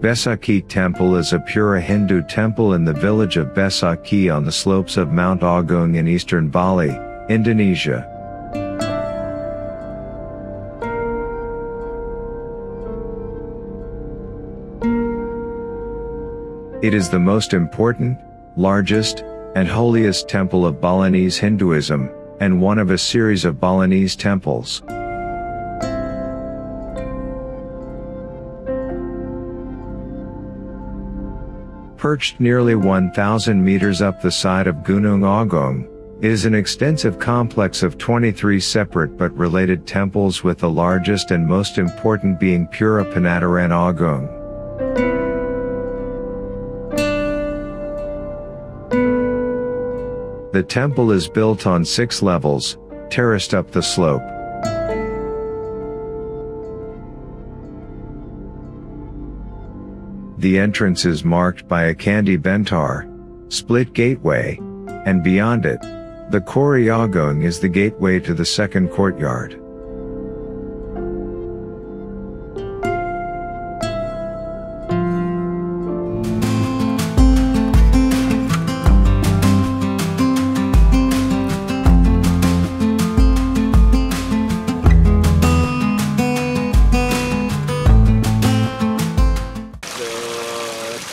Besakih Temple is a pure Hindu temple in the village of Besakih on the slopes of Mount Agung in eastern Bali, Indonesia. It is the most important, largest, and holiest temple of Balinese Hinduism, and one of a series of Balinese temples. Perched nearly 1,000 meters up the side of Gunung Agung, it is an extensive complex of 23 separate but related temples, with the largest and most important being Pura Penataran Agung. The temple is built on 6 levels, terraced up the slope. The entrance is marked by a Candi Bentar, split gateway, and beyond it, the courtyard is the gateway to the second courtyard.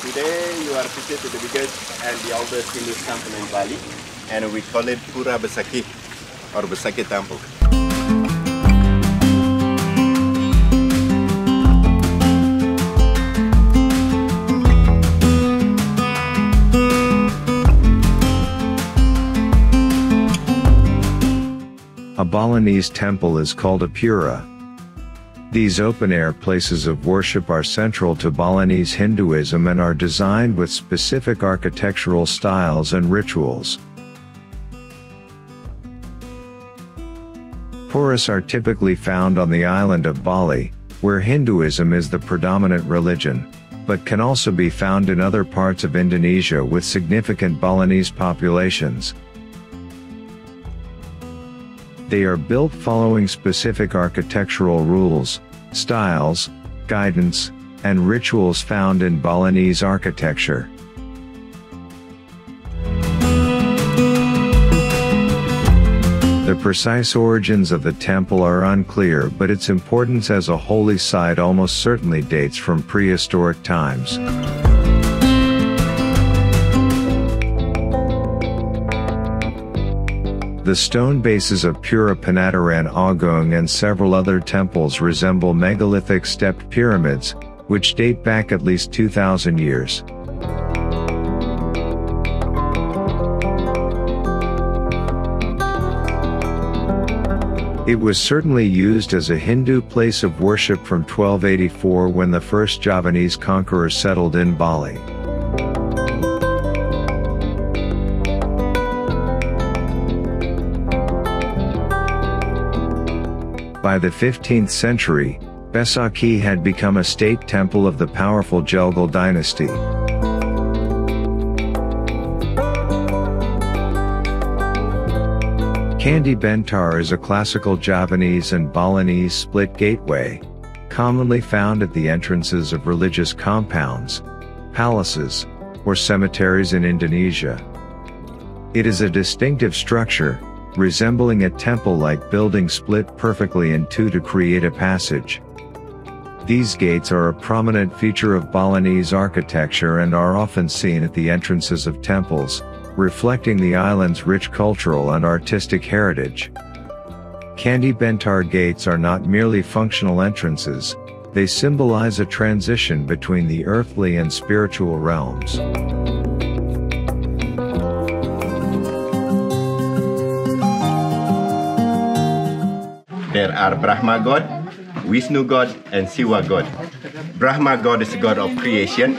Today you are visited to the biggest and the oldest Hindu temple in Bali, and we call it Pura Besakih or Besakih Temple. A Balinese temple is called a pura. These open-air places of worship are central to Balinese Hinduism and are designed with specific architectural styles and rituals. Puras are typically found on the island of Bali, where Hinduism is the predominant religion, but can also be found in other parts of Indonesia with significant Balinese populations. They are built following specific architectural rules, styles, guidance, and rituals found in Balinese architecture. The precise origins of the temple are unclear, but its importance as a holy site almost certainly dates from prehistoric times. The stone bases of Pura Penataran Agung and several other temples resemble megalithic stepped pyramids, which date back at least 2,000 years. It was certainly used as a Hindu place of worship from 1284 when the first Javanese conquerors settled in Bali. By the 15th century, Besakih had become a state temple of the powerful Jelgal dynasty. Candi Bentar is a classical Javanese and Balinese split gateway, commonly found at the entrances of religious compounds, palaces, or cemeteries in Indonesia. It is a distinctive structure, resembling a temple-like building split perfectly in two to create a passage. These gates are a prominent feature of Balinese architecture and are often seen at the entrances of temples, reflecting the island's rich cultural and artistic heritage. Candi Bentar gates are not merely functional entrances, they symbolize a transition between the earthly and spiritual realms. There are Brahma God, Vishnu God, and Shiva God. Brahma God is the god of creation,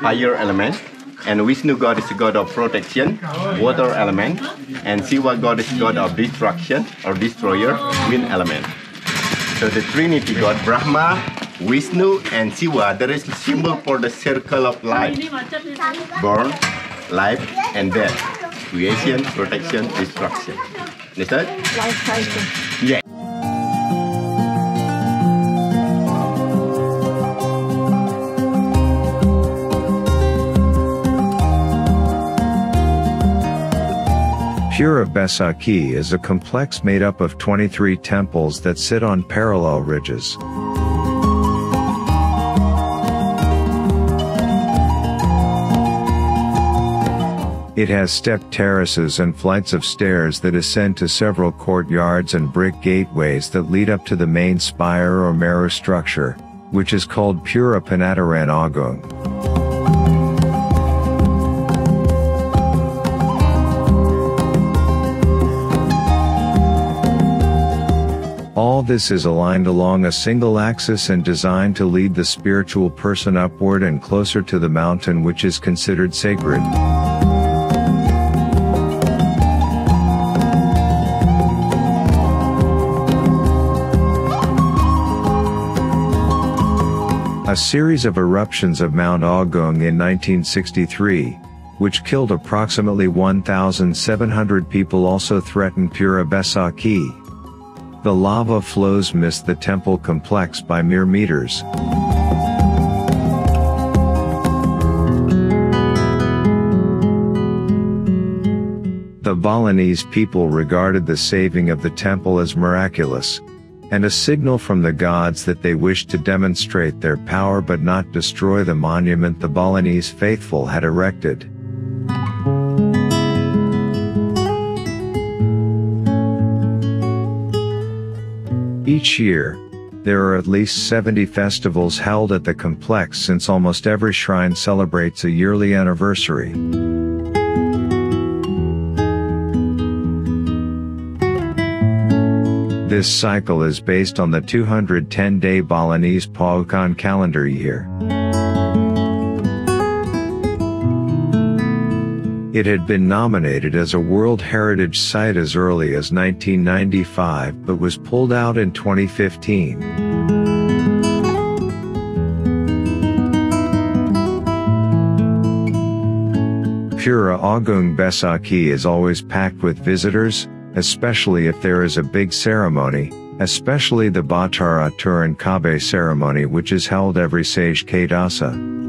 fire element, and Vishnu God is the god of protection, water element, and Shiva God is the god of destruction or destroyer, wind element. So the Trinity God, Brahma, Vishnu, and Shiva, there is a symbol for the circle of life: born, life, and death, creation, protection, destruction. Understood? Life cycle. Yeah. Pura Besakih is a complex made up of 23 temples that sit on parallel ridges. It has stepped terraces and flights of stairs that ascend to several courtyards and brick gateways that lead up to the main spire or meru structure, which is called Pura Penataran Agung. All this is aligned along a single axis and designed to lead the spiritual person upward and closer to the mountain which is considered sacred. A series of eruptions of Mount Agung in 1963, which killed approximately 1,700 people, also threatened Pura Besakih. The lava flows missed the temple complex by mere meters. The Balinese people regarded the saving of the temple as miraculous, and a signal from the gods that they wished to demonstrate their power but not destroy the monument the Balinese faithful had erected. Each year, there are at least 70 festivals held at the complex, since almost every shrine celebrates a yearly anniversary. This cycle is based on the 210-day Balinese Paukan calendar year. It had been nominated as a World Heritage Site as early as 1995 but was pulled out in 2015. Pura Agung Besakih is always packed with visitors, especially if there is a big ceremony, especially the Batara Turan Kabe ceremony, which is held every Sage Kadasa.